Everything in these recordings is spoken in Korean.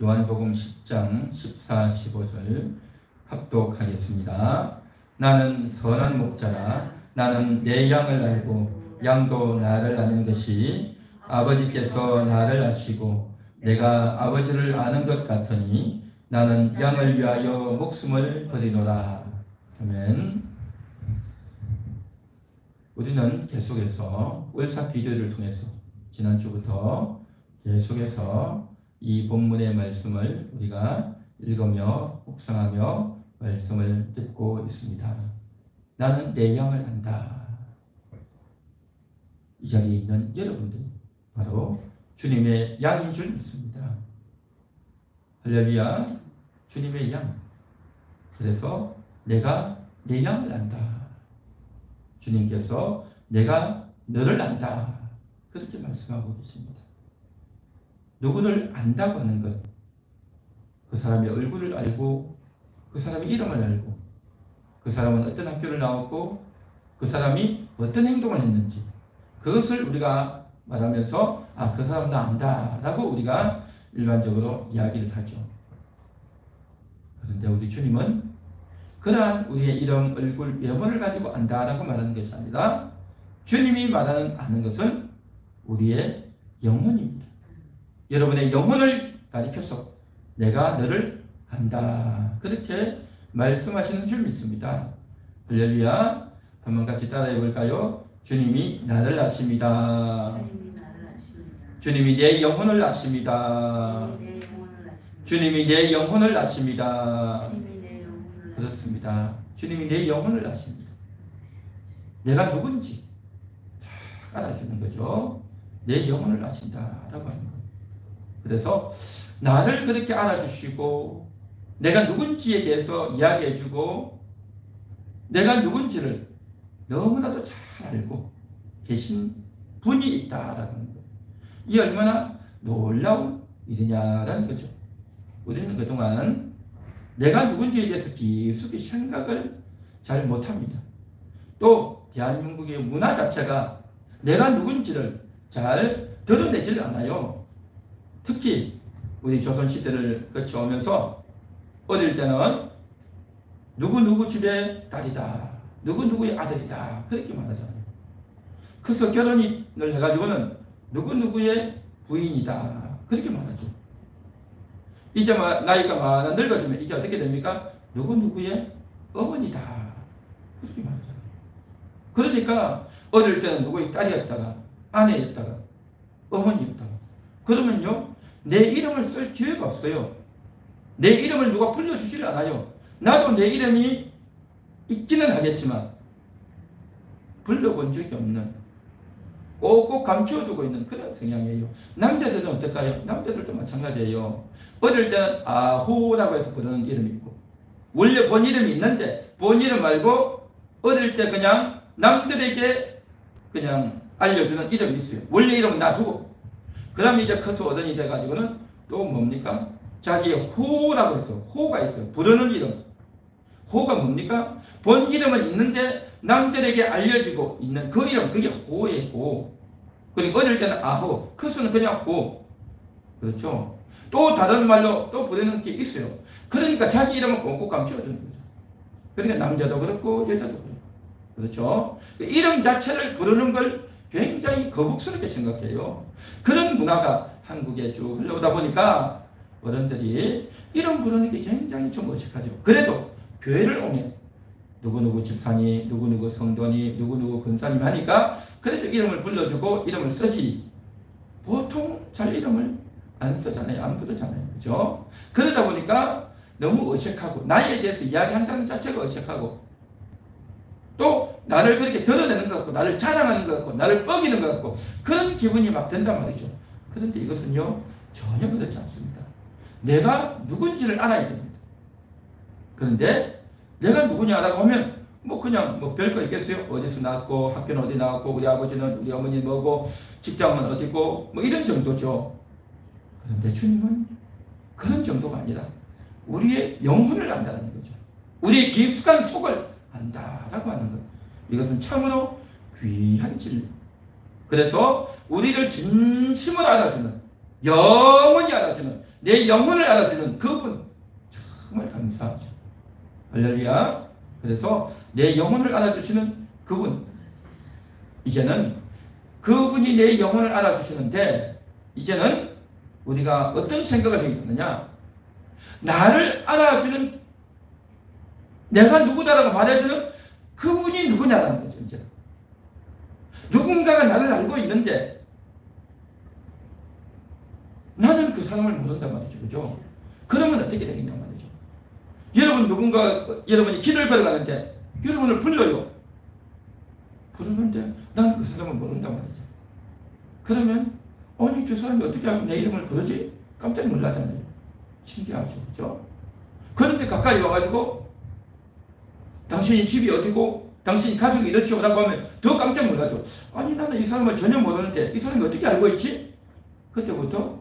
요한복음 10장 14, 15절 합독하겠습니다. 나는 선한 목자라. 나는 내 양을 알고 양도 나를 아는 것이 아버지께서 나를 아시고 내가 아버지를 아는 것 같으니 나는 양을 위하여 목숨을 버리노라. 아멘. 우리는 계속해서 을사기도를 통해서 지난주부터 계속해서 이 본문의 말씀을 우리가 읽으며 묵상하며 말씀을 듣고 있습니다. 나는 내 양을 안다. 이 자리에 있는 여러분들 바로 주님의 양인 줄 믿습니다. 할렐루야. 주님의 양. 그래서 내가 내 양을 안다. 주님께서 내가 너를 안다. 그렇게 말씀하고 계십니다. 누구를 안다고 하는 것, 그 사람의 얼굴을 알고 그 사람의 이름을 알고 그 사람은 어떤 학교를 나왔고 그 사람이 어떤 행동을 했는지 그것을 우리가 말하면서 그 사람 나 안다 라고 우리가 일반적으로 이야기를 하죠. 그런데 우리 주님은 그러한 우리의 이름, 얼굴, 명언을 가지고 안다라고 말하는 것이 아니라 주님이 말하는 아는 것은 우리의 영혼입니다. 여러분의 영혼을 가리켜서 내가 너를 안다. 그렇게 말씀하시는 줄 믿습니다. 할렐루야. 한번 같이 따라해 볼까요? 주님이 나를 아십니다. 주님이 내 영혼을 아십니다. 주님이 내 영혼을 아십니다. 그렇습니다. 주님이 내 영혼을 아십니다. 내가 누군지 다 알아주는 거죠. 내 영혼을 아신다라고 하는 거예요. 그래서 나를 그렇게 알아주시고 내가 누군지에 대해서 이야기해주고 내가 누군지를 너무나도 잘 알고 계신 분이 있다라는 거예요. 이 얼마나 놀라운 일이냐라는 거죠. 우리는 그동안 내가 누군지에 대해서 깊숙이 생각을 잘 못합니다. 또 대한민국의 문화 자체가 내가 누군지를 잘 드러내질 않아요. 특히 우리 조선시대를 거쳐오면서 어릴 때는 누구누구 집의 딸이다, 누구누구의 아들이다 그렇게 말하잖아요. 그래서 결혼을 해가지고는 누구누구의 부인이다 그렇게 말하죠. 이제 나이가 많아 늙어지면 이제 어떻게 됩니까? 누구누구의 어머니다 그렇게 말하잖아요. 그러니까 어릴 때는 누구의 딸이었다가 아내였다가 어머니였다가 그러면요 내 이름을 쓸 기회가 없어요. 내 이름을 누가 불러주질 않아요. 나도 내 이름이 있기는 하겠지만 불러본 적이 없는 꼭꼭 감추어두고 있는 그런 성향이에요. 남자들은 어떨까요? 남자들도 마찬가지예요. 어릴 때는 아호라고 해서 부르는 이름이 있고 원래 본 이름이 있는데 본 이름 말고 어릴 때 그냥 남들에게 그냥 알려주는 이름이 있어요. 원래 이름은 놔두고 그 다음에 이제 커서 어른이 돼가지고는 또 뭡니까? 자기의 호라고 해서 호가 있어요. 부르는 이름. 호가 뭡니까? 본 이름은 있는데 남들에게 알려지고 있는 그 이름, 그게 호예요. 호. 그리고 어릴 때는 아호, 커서는 그냥 호. 그렇죠? 또 다른 말로 또 부르는 게 있어요. 그러니까 자기 이름은 꼭꼭 감춰주는 거죠. 그러니까 남자도 그렇고 여자도 그렇고. 그렇죠? 이름 자체를 부르는 걸 굉장히 거북스럽게 생각해요. 그런 문화가 한국에 쭉 흘러오다 보니까 어른들이 이름 부르는 게 굉장히 좀 어색하죠. 그래도 교회를 오면 누구누구 집사님, 누구누구 성도님, 누구누구 권사님 하니까 그래도 이름을 불러주고 이름을 쓰지 보통 잘 이름을 안 쓰잖아요. 안 부르잖아요. 그죠? 그러다 보니까 너무 어색하고 나에 대해서 이야기한다는 자체가 어색하고 또 나를 그렇게 드러내는 것 같고 나를 자랑하는 것 같고 나를 뻐기는 것 같고 그런 기분이 막 든단 말이죠. 그런데 이것은요 전혀 그렇지 않습니다. 내가 누군지를 알아야 됩니다. 그런데 내가 누구냐라고 하면 그냥 별거 있겠어요? 어디서 나왔고 학교는 어디 나왔고 우리 아버지는 우리 어머니는 뭐고 직장은 어디고 이런 정도죠. 그런데 주님은 그런 정도가 아니라 우리의 영혼을 안다는 거죠. 우리의 깊숙한 속을 안다라고 하는 것. 이것은 참으로 귀한 진리. 그래서 우리를 진심으로 알아주는 영원히 알아주는 내 영혼을 알아주는 그분, 정말 감사하죠. 할렐루야. 그래서 내 영혼을 알아주시는 그분, 이제는 그분이 내 영혼을 알아주시는데, 이제는 우리가 어떤 생각을 하게 되느냐, 나를 알아주는, 내가 누구다라고 말해주는 그분이 누구냐라는 거죠. 이제 누군가가 나를 알고 있는데 나는 그 사람을 모른단 말이죠. 그죠? 그러면 어떻게 되겠냐 말이죠. 여러분이 길을 걸어가는데 여러분을 불러요. 부르는데 나는 그 사람을 모른단 말이죠. 그러면 아니 저 사람이 어떻게 하면 내 이름을 부르지? 깜짝 놀라잖아요. 신기하죠. 그죠? 그런데 가까이 와가지고 당신이 집이 어디고 당신이 가족이 이렇죠 라고 하면 더 깜짝 놀라죠. 아니 나는 이 사람을 전혀 모르는데 이 사람이 어떻게 알고 있지? 그때부터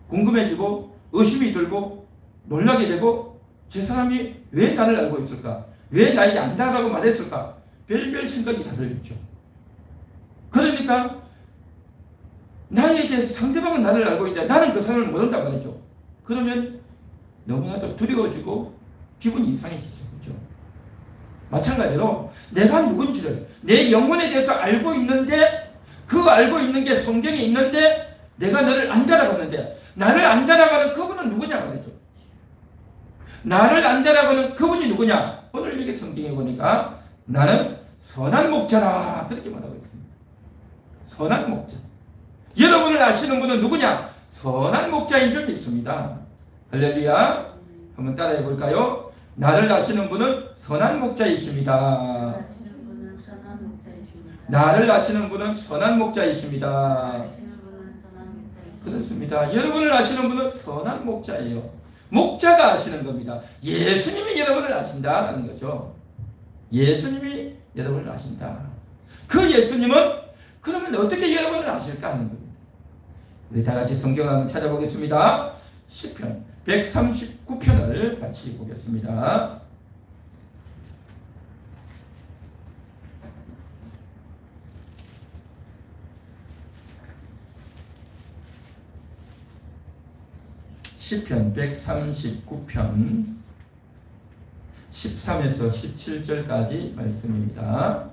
궁금해지고 의심이 들고 놀라게 되고, 제 사람이 왜 나를 알고 있을까? 왜 나에게 안다라고 말했을까? 별별 생각이 다 들겠죠. 그러니까 나에 대해서 상대방은 나를 알고 있는데 나는 그 사람을 모른단 말이죠. 그러면 너무나도 두려워지고 기분이 이상해지죠. 그렇죠? 마찬가지로 내가 누군지를, 내 영혼에 대해서 알고 있는데, 그 알고 있는 게 성경에 있는데 내가 너를 안다라고 하는데, 나를 안다라고 하는 그분은 누구냐 말이죠. 나를 안다라고 하는 그분이 누구냐? 오늘 여기 성경에 보니까 나는 선한 목자라 그렇게 말하고 있습니다. 선한 목자. 여러분을 아시는 분은 누구냐? 선한 목자인 줄 믿습니다. 할렐루야. 한번 따라해 볼까요? 나를 아시는 분은 선한 목자이십니다. 나를 아시는 분은 선한 목자이십니다. 그렇습니다. 여러분을 아시는 분은 선한 목자예요. 목자가 아시는 겁니다. 예수님이 여러분을 아신다라는 거죠. 예수님이 여러분을 아신다. 그 예수님은 그러면 어떻게 여러분을 아실까 하는 겁니다. 우리 다 같이 성경 한번 찾아보겠습니다. 시편 139편을 같이 보겠습니다. 시편 139편 13에서 17절까지 말씀입니다.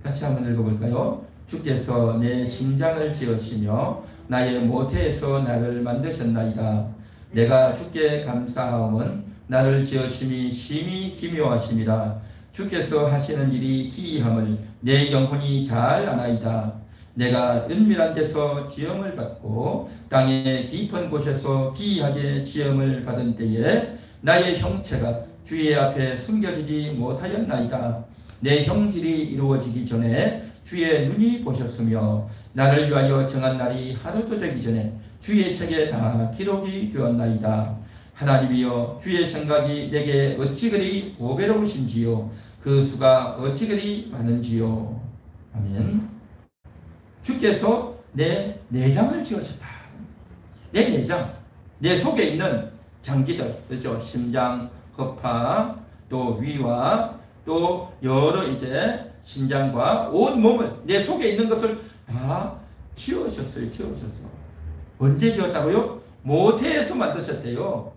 같이 한번 읽어볼까요? 주께서 내 심장을 지으시며 나의 모태에서 나를 만드셨나이다. 내가 주께 감사함은 나를 지으심이 심히 기묘하심이라. 주께서 하시는 일이 기이함을 내 영혼이 잘 아나이다. 내가 은밀한 데서 지음을 받고 땅의 깊은 곳에서 기이하게 지음을 받은 때에 나의 형체가 주의 앞에 숨겨지지 못하였나이다. 내 형질이 이루어지기 전에 주의 눈이 보셨으며 나를 위하여 정한 날이 하루도 되기 전에 주의 책에 다 기록이 되었나이다. 하나님이여, 주의 생각이 내게 어찌 그리 보배로우신지요, 그 수가 어찌 그리 많은지요. 아멘. 주께서 내 내장을 지으셨다. 내 내장, 내 속에 있는 장기들, 그렇죠? 심장, 허파, 또 위와 또 여러 이제 신장과 온 몸을, 내 속에 있는 것을 다 지으셨어요. 지으셨어. 언제 지었다고요? 모태에서 만드셨대요.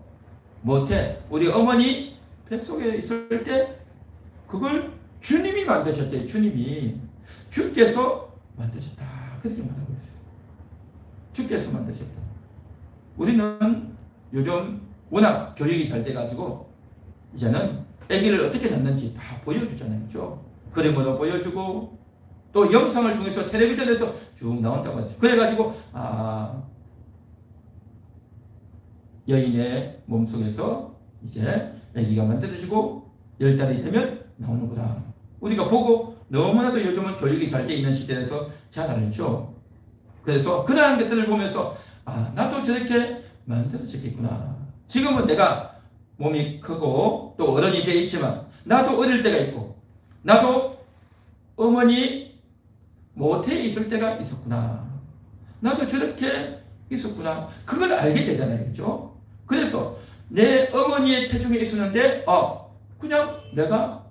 모태. 우리 어머니 뱃속에 있을 때 그걸 주님이 만드셨대요. 주님이. 주께서 만드셨다. 그렇게 말하고 있어요. 주께서 만드셨다. 우리는 요즘 워낙 교육이 잘 돼가지고 이제는 아기를 어떻게 낳는지 다 보여주잖아요. 그렇죠? 그림으로 보여주고 또 영상을 통해서 텔레비전에서 쭉 나온다고 하죠. 그래가지고 여인의 몸속에서 이제 아기가 만들어지고 10달이 되면 나오는구나. 우리가 보고 너무나도 요즘은 교육이 잘 돼 있는 시대에서 잘 알죠. 그래서 그러한 것들을 보면서 나도 저렇게 만들어졌겠구나. 지금은 내가 몸이 크고 또 어른이 되어 있지만 나도 어릴 때가 있고 나도 어머니 모태에 있을 때가 있었구나. 나도 저렇게 있었구나. 그걸 알게 되잖아요. 그렇죠? 그래서 내 어머니의 태중에 있었는데 그냥 내가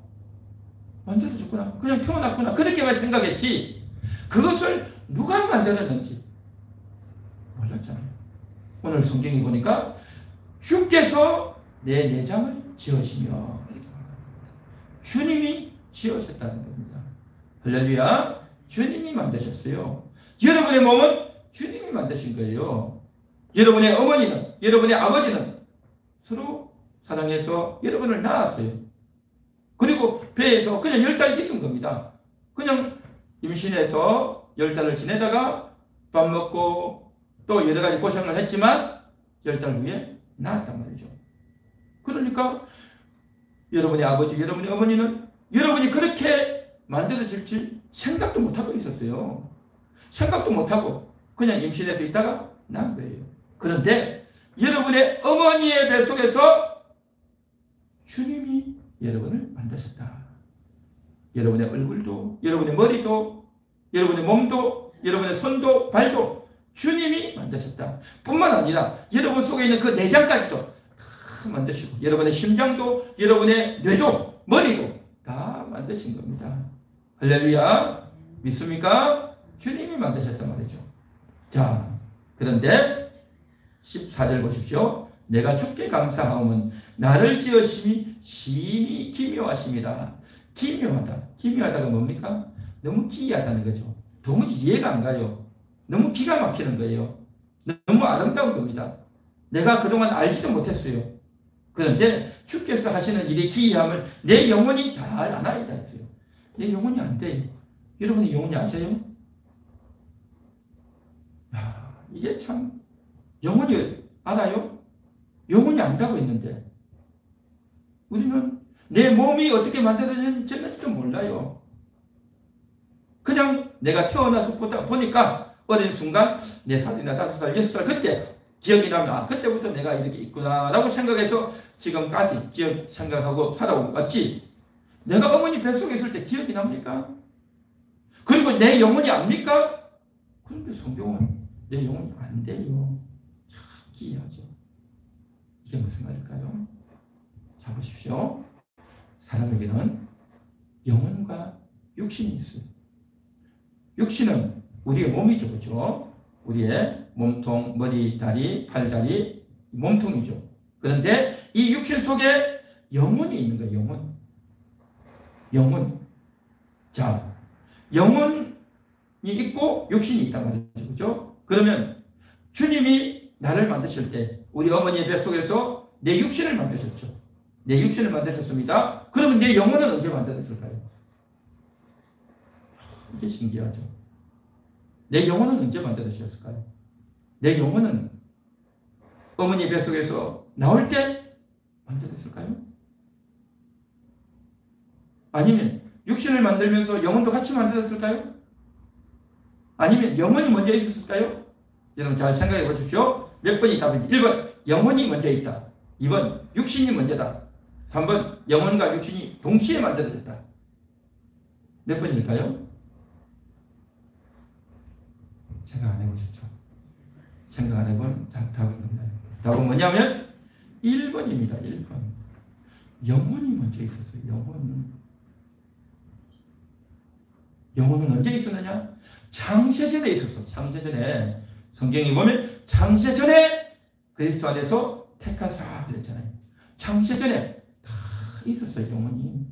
만들어졌구나. 그냥 태어났구나. 그렇게만 생각했지 그것을 누가 만들었는지 몰랐잖아요. 오늘 성경에 보니까 주께서 내 내장을 지으시며 그렇게 말합니다. 주님이 지으셨다는 겁니다. 할렐루야. 주님이 만드셨어요. 여러분의 몸은 주님이 만드신 거예요. 여러분의 어머니는, 여러분의 아버지는 서로 사랑해서 여러분을 낳았어요. 그리고 배에서 그냥 10달 있은 겁니다. 그냥 임신해서 10달을 지내다가 밥 먹고 또 여러 가지 고생을 했지만 10달 후에 낳았단 말이죠. 그러니까 여러분의 아버지, 여러분의 어머니는 여러분이 그렇게 만들어질 줄 생각도 못하고 있었어요. 생각도 못하고 그냥 임신해서 있다가 낳은 거예요. 그런데 여러분의 어머니의 뱃속에서 주님이 여러분을 만드셨다. 여러분의 얼굴도, 여러분의 머리도, 여러분의 몸도, 여러분의 손도, 발도 주님이 만드셨다. 뿐만 아니라 여러분 속에 있는 그 내장까지도 다 만드시고, 여러분의 심장도, 여러분의 뇌도, 머리도 다 만드신 겁니다. 할렐루야. 믿습니까? 주님이 만드셨단 말이죠. 자, 그런데 14절 보십시오. 내가 주께 감사하오면 나를 지으심이 심히 기묘하십니다. 기묘하다. 기묘하다가 뭡니까? 너무 기이하다는 거죠. 도무지 이해가 안 가요. 너무 기가 막히는 거예요. 너무 아름다운 겁니다. 내가 그동안 알지도 못했어요. 그런데 주께서 하시는 일의 기이함을 내 영혼이 잘 아나이다 했어요. 내 영혼이 안 돼요. 여러분이 영혼이 아세요? 야, 이게 참 영혼이 알아요? 영혼이 안다고 했는데 우리는 내 몸이 어떻게 만들어졌는지도 몰라요. 그냥 내가 태어나서 보니까 어린 순간 4살이나 5살, 6살 그때 기억이 나면 아, 그때부터 내가 이렇게 있구나 라고 생각해서 지금까지 생각하고 살아왔지. 내가 어머니 뱃속에 있을 때 기억이 납니까? 그리고 내 영혼이 압니까? 그런데 성경은 내 영혼이 안 돼요. 참 기이하죠. 이게 무슨 말일까요? 자, 보십시오. 사람에게는 영혼과 육신이 있어요. 육신은 우리의 몸이죠. 그죠? 우리의 몸통, 머리, 다리, 팔다리, 몸통이죠. 그런데 이 육신 속에 영혼이 있는 거예요. 영혼. 영혼. 자, 영혼이 있고 육신이 있단 말이죠. 그죠? 그러면 주님이 나를 만드실 때 우리 어머니의 뱃속에서 내 육신을 만드셨죠. 내 육신을 만드셨습니다. 그러면 내 영혼은 언제 만들었을까요? 이게 신기하죠. 내 영혼은 언제 만들어주셨을까요? 내 영혼은 어머니 뱃속에서 나올 때 만들었을까요? 아니면 육신을 만들면서 영혼도 같이 만들었을까요? 아니면 영혼이 먼저 있었을까요? 여러분 잘 생각해 보십시오. 몇 번이 답인지. 1번 영혼이 먼저 있다. 2번 육신이 먼저다. 3번 영혼과 육신이 동시에 만들어졌다. 몇 번일까요? 생각 안 해보셨죠? 생각 안 해본 답은 없나요? 답은 뭐냐면 1번입니다. 1번. 영혼이 먼저 있었어요. 영혼은 언제 있었느냐? 창세전에 있었어. 창세전에. 성경에 보면 창세전에 그리스도 안에서 택하사 그랬잖아요. 창세전에 다 있었어요. 영혼이.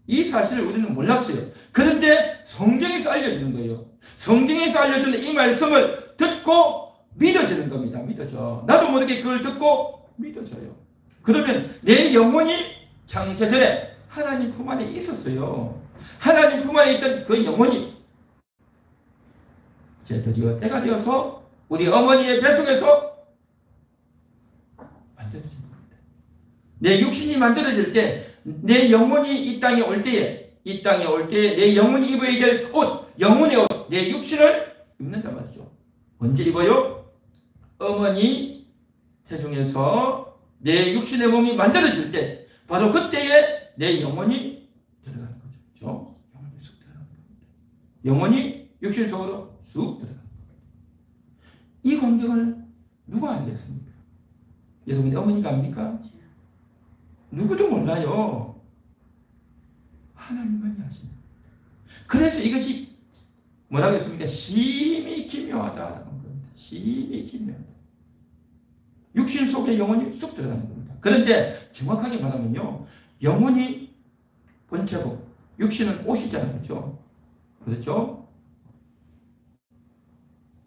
이 사실을 우리는 몰랐어요. 그런데 성경에서 알려주는 거예요. 성경에서 알려주는 이 말씀을 듣고 믿어지는 겁니다. 믿어져. 나도 모르게 그걸 듣고 믿어져요. 그러면 내 영혼이 창세전에 하나님 품 안에 있었어요. 하나님 품 안에 있던 그 영혼이 이제 드디어 때가 되어서 우리 어머니의 뱃속에서 만들어진 겁니다. 내 육신이 만들어질 때, 내 영혼이 이 땅에 올 때에 내 영혼이 입어야 될 옷, 영혼의 옷, 내 육신을 입는단 말이죠. 언제 입어요? 어머니 태중에서 내 육신의 몸이 만들어질 때, 바로 그때에 내 영혼이 들어가는 거죠. 그렇죠? 영혼이 쑥 들어가는 겁니다. 영혼이 육신 속으로 쑥 들어가는 겁니다. 이 광경을 누가 알겠습니까? 여러분의 어머니가 압니까? 누구도 몰라요. 하나님만이 아십니다. 그래서 이것이 뭐라고 했습니까? 심히 기묘하다라는 겁니다. 심히 기묘하다. 육신 속에 영혼이 쑥 들어가는 겁니다. 그런데 정확하게 말하면요, 영혼이 본체고 육신은 옷이잖아요. 그렇죠? 그렇죠?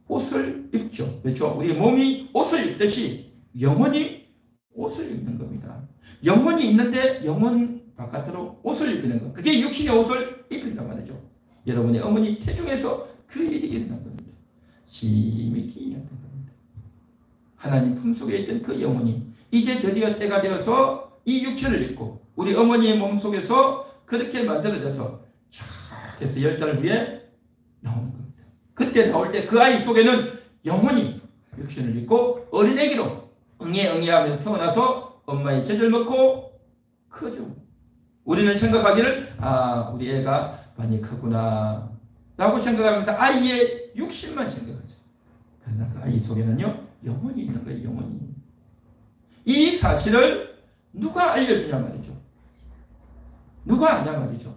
옷을 입죠. 그렇죠? 우리 몸이 옷을 입듯이 영혼이 옷을 입는 겁니다. 영혼이 있는데 영혼 바깥으로 옷을 입는 것. 그게 육신의 옷을 입힌단 말이죠. 여러분의 어머니 태중에서 그 일이 일어난 겁니다. 심히 기이한 겁니다. 하나님 품속에 있던 그 영혼이 이제 드디어 때가 되어서 이 육체를 입고 우리 어머니의 몸속에서 그렇게 만들어져서 쫙 해서 10달 후에 나오는 겁니다. 그때 나올 때 그 아이 속에는 영혼이 육신을 입고 어린애기로 응애응애하면서 태어나서 엄마의 젖을 먹고 크죠. 우리는 생각하기를 우리 애가 많이 크구나 라고 생각하면서 아이의 육신만 생각하죠. 그러나 그 아이 속에는요 영혼이 있는 거예요. 영혼이. 이 사실을 누가 알려주냐 말이죠. 누가 아냐 말이죠.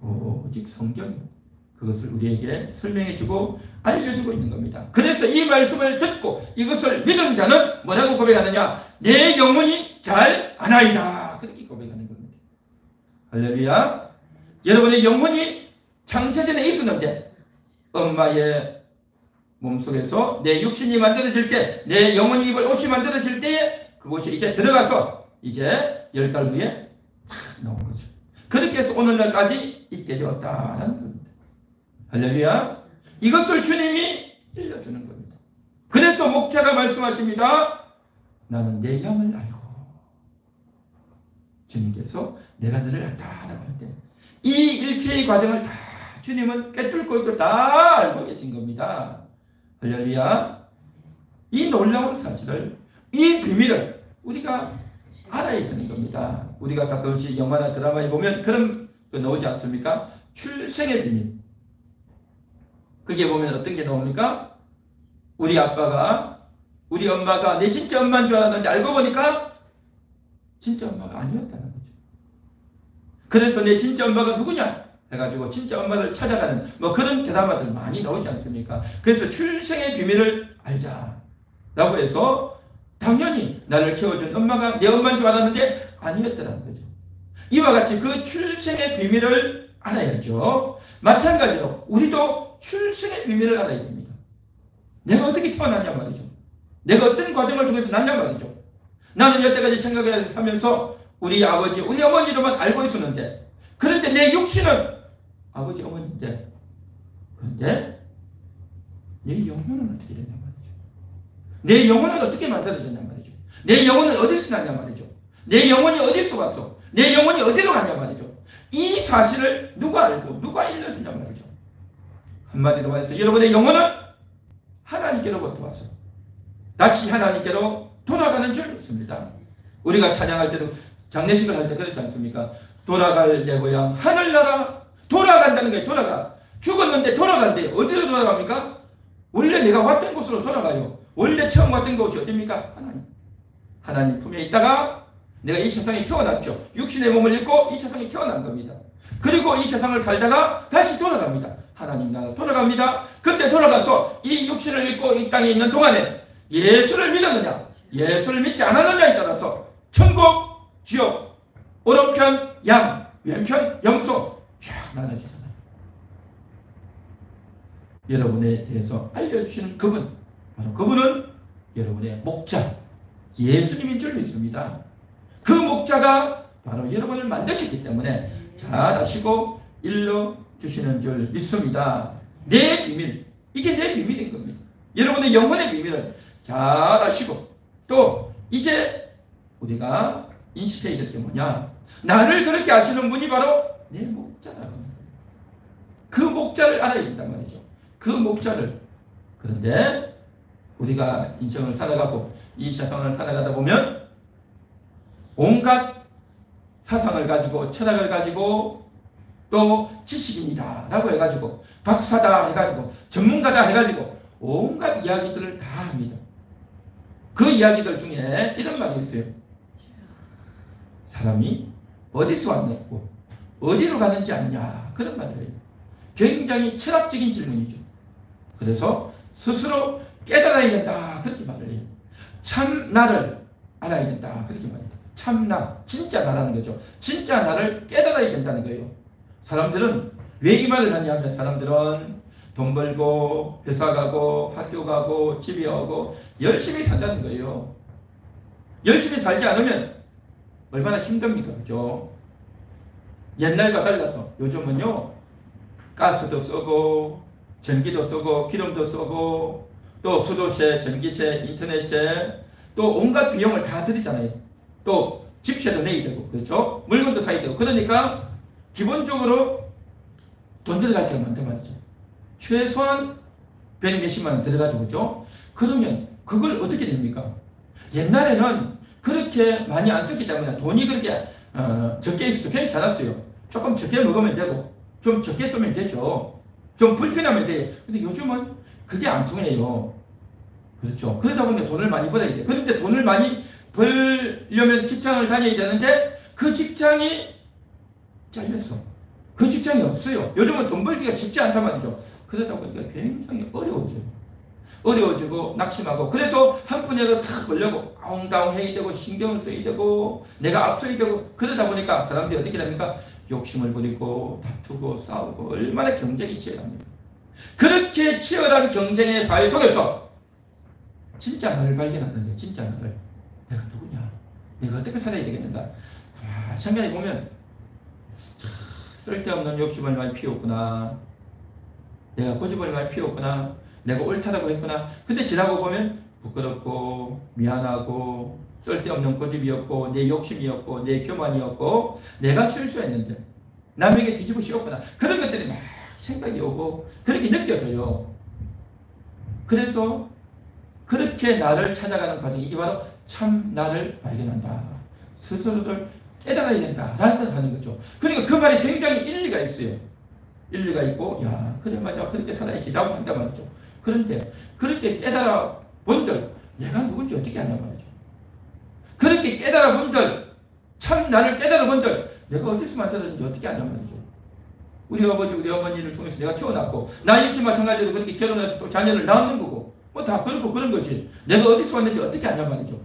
오직 성경이 그것을 우리에게 설명해주고 알려주고 있는 겁니다. 그래서 이 말씀을 듣고 이것을 믿은 자는 뭐라고 고백하느냐? 내 영혼이 잘 아나이다. 그렇게 고백하는 겁니다. 할렐루야. 여러분의 영혼이 창세전에 있었는데 엄마의 몸속에서 내 육신이 만들어질 때, 내 영혼이 입을 옷이 만들어질 때에 그곳에 이제 들어가서 이제 10달 후에 탁 나온 거죠. 그렇게 해서 오늘날까지 있게 되었다는 겁니다. 할렐루야. 이것을 주님이 일러주는 겁니다. 그래서 목자가 말씀하십니다. 나는 내 양을 알고. 주님께서 내가 너를 안다라고 할 때 이 일체의 과정을 다 주님은 꿰뚫고 있고 다 알고 계신 겁니다. 할렐루야. 이 놀라운 사실을, 이 비밀을 우리가 알아야 되는 겁니다. 우리가 가끔씩 영화나 드라마에 보면 그런 거 나오지 않습니까? 출생의 비밀. 그게 보면 어떤 게 나옵니까? 우리 아빠가, 우리 엄마가 내 진짜 엄마인 줄 알았는데 알고 보니까 진짜 엄마가 아니었다는 거죠. 그래서 내 진짜 엄마가 누구냐 해가지고 진짜 엄마를 찾아가는 뭐 그런 드라마들 많이 나오지 않습니까? 그래서 출생의 비밀을 알자 라고 해서 당연히 나를 키워준 엄마가 내 엄마인 줄 알았는데 아니었다는 거죠. 이와 같이 그 출생의 비밀을 알아야죠. 마찬가지로 우리도 출생의 비밀을 알아야 됩니다. 내가 어떻게 태어났냐 말이죠. 내가 어떤 과정을 통해서 났냐 말이죠. 나는 여태까지 생각하면서 우리 아버지, 우리 어머니로만 알고 있었는데, 그런데 내 육신은 아버지, 어머니인데, 그런데 내 영혼은 어떻게 되냐 말이죠. 내 영혼은 어떻게 만들어졌냐 말이죠. 내 영혼은 어디서 났냐 말이죠. 내 영혼이 어디서 왔어. 내 영혼이 어디로 갔냐 말이죠. 이 사실을 누가 알고 누가 일러주냐 말이죠. 한마디로 말해서 여러분의 영혼은 하나님께로부터 왔어. 다시 하나님께로 돌아가는 줄 믿습니다. 우리가 찬양할 때도 장례식을 할 때 그렇지 않습니까? 돌아갈 내 고향 하늘나라. 돌아간다는 거예요. 돌아가. 죽었는데 돌아간대. 어디로 돌아갑니까? 원래 내가 왔던 곳으로 돌아가요. 원래 처음 왔던 곳이 어디입니까? 하나님. 하나님 품에 있다가 내가 이 세상에 태어났죠. 육신의 몸을 입고 이 세상에 태어난 겁니다. 그리고 이 세상을 살다가 다시 돌아갑니다. 하나님 나라 돌아갑니다. 그때 돌아가서 이 육신을 입고 이 땅에 있는 동안에 예수를 믿었느냐, 예수를 믿지 않았느냐에 따라서 천국, 지옥, 오른편 양, 왼편 영소 쫙 나눠지잖아요. 여러분에 대해서 알려주시는 그분, 바로 그분은 여러분의 목자, 예수님인 줄 믿습니다. 그 목자가 바로 여러분을 만드셨기 때문에 잘 아시고 일러주시는 줄 믿습니다. 내 비밀, 이게 내 비밀인 겁니다. 여러분의 영혼의 비밀을 잘 아시고 또 이제 우리가 인식해야 될 게 뭐냐, 나를 그렇게 아시는 분이 바로 내 목자라고 합니다. 그 목자를 알아야 된단 말이죠. 그 목자를. 그런데 우리가 인생을 살아가고 이 세상을 살아가다 보면 온갖 사상을 가지고 철학을 가지고 또 지식인이다 라고 해가지고 박사다 해가지고 전문가다 해가지고 온갖 이야기들을 다 합니다. 그 이야기들 중에 이런 말이 있어요. 사람이 어디서 왔고 어디로 가는지 아느냐, 그런 말을 해요. 굉장히 철학적인 질문이죠. 그래서 스스로 깨달아야 된다, 그렇게 말을 해요. 참 나를 알아야 된다. 그렇게 말합니다. 참 나, 진짜 나라는 거죠. 진짜 나를 깨달아야 된다는 거예요. 사람들은 왜 이 말을 하냐면 사람들은 돈 벌고 회사 가고 학교 가고 집에 오고 열심히 산다는 거예요. 열심히 살지 않으면 얼마나 힘듭니까? 그죠? 옛날과 달라서 요즘은요 가스도 쓰고 전기도 쓰고 기름도 쓰고 또 수도세, 전기세, 인터넷세 또 온갖 비용을 다 들이잖아요. 또 집세도 내야 되고 그렇죠? 물건도 사야 되고 그러니까 기본적으로 돈 들어갈 때가 많단 말이죠. 최소한 100 몇십만 원 들어가죠. 그죠? 그러면 그걸 어떻게 됩니까? 옛날에는 그렇게 많이 안 썼기 때문에 돈이 그렇게 적게 있어도 괜찮았어요. 조금 적게 먹으면 되고 좀 적게 쓰면 되죠. 좀 불편하면 돼요. 근데 요즘은 그게 안 통해요. 그렇죠. 그러다 보니까 돈을 많이 벌어야 돼요. 그런데 돈을 많이 벌려면 직장을 다녀야 되는데 그 직장이 잘렸어. 그 직장이 없어요. 요즘은 돈 벌기가 쉽지 않단 말이죠. 그러다 보니까 굉장히 어려워지고 낙심하고 그래서 한 분야로 탁 벌려고 아웅다웅 해야 되고 신경을 써야 되고 내가 앞서야 되고 그러다 보니까 사람들이 어떻게 됩니까? 욕심을 부리고 다투고 싸우고 얼마나 경쟁이 치열합니까? 그렇게 치열한 경쟁의 사회 속에서 진짜 나를 발견하는 거예요. 진짜 나를. 내가 누구냐? 내가 어떻게 살아야 되겠는가? 생각해보면 쓸데없는 욕심을 많이 피웠구나. 내가 고집을 많이 피웠구나. 내가 옳다라고 했구나. 근데 지나고 보면 부끄럽고 미안하고 쓸데없는 고집이었고 내 욕심이었고 내 교만이었고 내가 실수했는데 남에게 뒤집어 씌웠구나. 그런 것들이 막 생각이 오고 그렇게 느껴져요. 그래서 그렇게 나를 찾아가는 과정이 이게 바로 참 나를 발견한다. 스스로를 깨달아야 된다라는 걸 하는 거죠. 그러니까 그 말이 굉장히 일리가 있어요. 일리가 있고 야 그래 맞아 그렇게 살아야지 라고 한단 말이죠. 그런데 그렇게 깨달아 본들 내가 누군지 어떻게 아냐 말이죠. 그렇게 깨달아 본들 참 나를 깨달아 본들 내가 어디서 만들었는지 어떻게 아냐 말이죠. 우리 아버지 우리 어머니를 통해서 내가 태어났고 나 역시 마찬가지로 그렇게 결혼해서 또 자녀를 낳는 거고 뭐 다 그렇고 그런 거지. 내가 어디서 왔는지 어떻게 아냐 말이죠.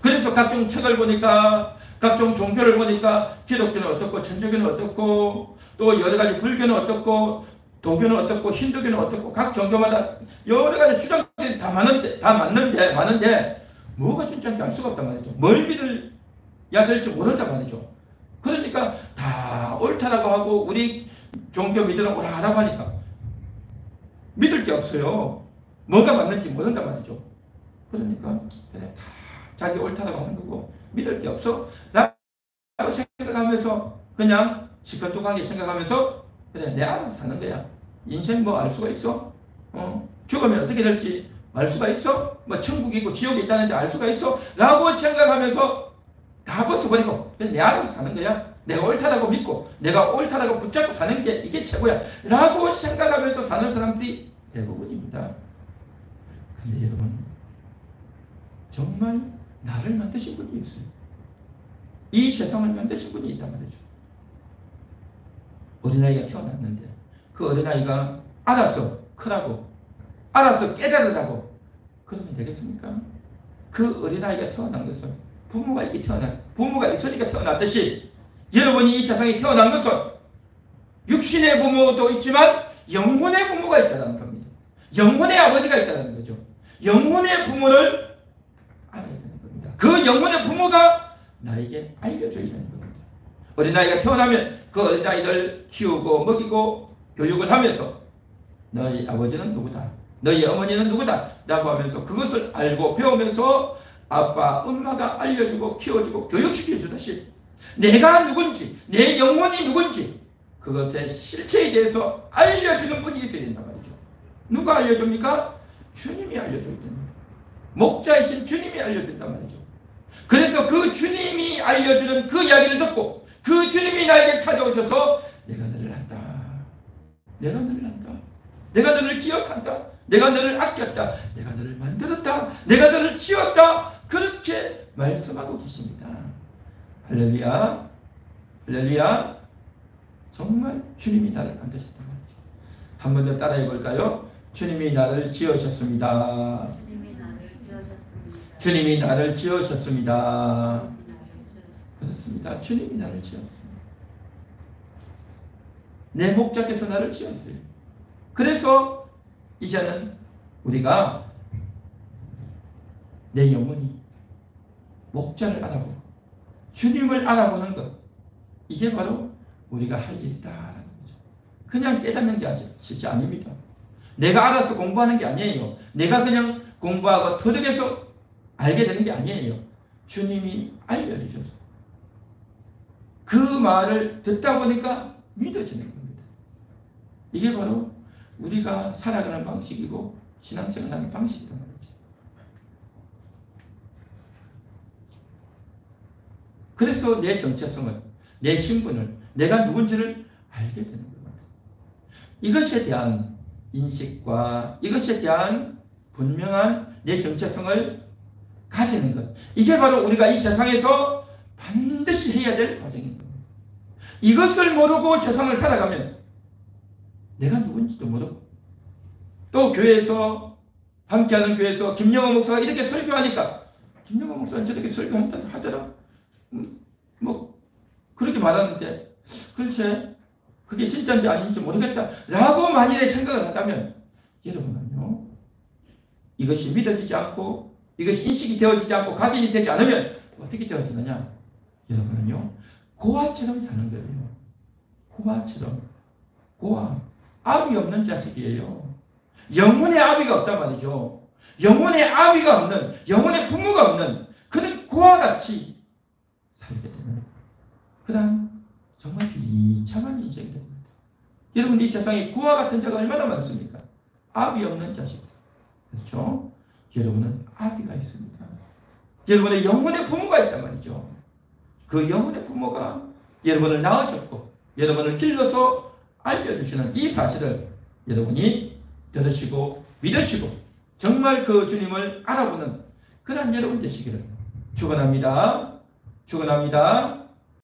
그래서 각종 책을 보니까 각종 종교를 보니까 기독교는 어떻고 천주교는 어떻고 또 여러 가지 불교는 어떻고 도교는 어떻고 힌두교는 어떻고 각 종교마다 여러 가지 주장들이 다 많은데 뭐가 진짜인지 알 수가 없단 말이죠. 뭘 믿어야 될지 모른단 말이죠. 그러니까 다 옳다라고 하고 우리 종교 믿으라고 하라고 하니까 믿을 게 없어요. 뭐가 맞는지 모른단 말이죠. 그러니까 그냥 다 자기 옳다라고 하는 거고 믿을 게 없어? 라고 생각하면서 그냥 시큰둥하게 생각하면서 그래 내 알아서 사는 거야. 인생 뭐 알 수가 있어? 죽으면 어떻게 될지 알 수가 있어? 뭐 천국이 있고 지옥이 있다는데 알 수가 있어? 라고 생각하면서 다 벗어버리고 그냥 내 알아서 사는 거야. 내가 옳다라고 믿고 내가 옳다라고 붙잡고 사는 게 이게 최고야 라고 생각하면서 사는 사람들이 대부분입니다. 근데 여러분 정말 나를 만드신 분이 있어요. 이 세상을 만드신 분이 있단 말이죠. 어린아이가 태어났는데 그 어린아이가 알아서 크라고 알아서 깨달으라고 그러면 되겠습니까? 그 어린아이가 태어난 것은 부모가 있으니까 태어났듯이 여러분이 이 세상에 태어난 것은 육신의 부모도 있지만 영혼의 부모가 있다는 겁니다. 영혼의 아버지가 있다는 거죠. 영혼의 부모를 알아야 되는 겁니다. 그 영혼의 부모가 나에게 알려줘야 되는 겁니다. 어린아이가 태어나면 그 어린아이를 키우고 먹이고 교육을 하면서 너희 아버지는 누구다. 너희 어머니는 누구다. 라고 하면서 그것을 알고 배우면서 아빠, 엄마가 알려주고 키워주고 교육시켜주듯이 내가 누군지 내 영혼이 누군지 그것의 실체에 대해서 알려주는 분이 있어야 된단 말이죠. 누가 알려줍니까? 주님이 알려줘야 됩니다. 목자이신 주님이 알려준단 말이죠. 그래서 그 주님이 알려주는 그 이야기를 듣고 그 주님이 나에게 찾아오셔서 내가 너를 안다. 내가 너를 안다. 내가 너를 기억한다. 내가 너를 아꼈다. 내가 너를 만들었다. 내가 너를 지었다. 그렇게 말씀하고 계십니다. 할렐루야. 할렐루야. 정말 주님이 나를 만드셨단 말이죠. 한 번 더 따라해 볼까요? 주님이 나를 지으셨습니다. 주님이 나를 지으셨습니다. 주님이 나를 지으셨습니다. 그렇습니다. 주님이 나를 지었습니다. 내 목자께서 나를 지었어요. 그래서 이제는 우리가 내 영혼이 목자를 알아보고 주님을 알아보는 것, 이게 바로 우리가 할 일이다라는 거죠. 그냥 깨닫는 게 진짜 아닙니다. 내가 알아서 공부하는 게 아니에요. 내가 그냥 공부하고 터득해서 알게 되는 게 아니에요. 주님이 알려주셔서 그 말을 듣다 보니까 믿어지는 겁니다. 이게 바로 우리가 살아가는 방식이고 신앙생활하는 방식이란 말이죠. 그래서 내 정체성을, 내 신분을, 내가 누군지를 알게 되는 겁니다. 이것에 대한 인식과 이것에 대한 분명한 내 정체성을 가지는 것, 이게 바로 우리가 이 세상에서 반드시 해야 될 과정인 겁니다. 이것을 모르고 세상을 살아가면 내가 누군지도 모르고, 또 교회에서 함께하는 교회에서 김영호 목사가 이렇게 설교하니까 김영호 목사는 저렇게 설교한다 하더라, 뭐 그렇게 말하는데 글쎄 그게 진짜인지 아닌지 모르겠다 라고 만일에 생각을 한다면, 여러분은요, 이것이 믿어지지 않고 이것이 인식이 되어지지 않고 각인이 되지 않으면 어떻게 되어지느냐, 여러분은요 고아처럼 사는 거예요. 고아처럼. 고아, 아비 없는 자식이에요. 영혼의 아비가 없단 말이죠. 영혼의 아비가 없는, 영혼의 부모가 없는 그는 고아같이 살게 되는 그런 정말 비참한 인생이 됩니다. 여러분, 이 세상에 고아 같은 자가 얼마나 많습니까? 아비 없는 자식. 그렇죠? 여러분은 아비가 있습니다. 여러분의 영혼의 부모가 있단 말이죠. 그 영혼의 부모가 여러분을 낳으셨고 여러분을 길러서 알려주시는 이 사실을 여러분이 들으시고 믿으시고 정말 그 주님을 알아보는 그런 여러분 되시기를 축원합니다. 축원합니다.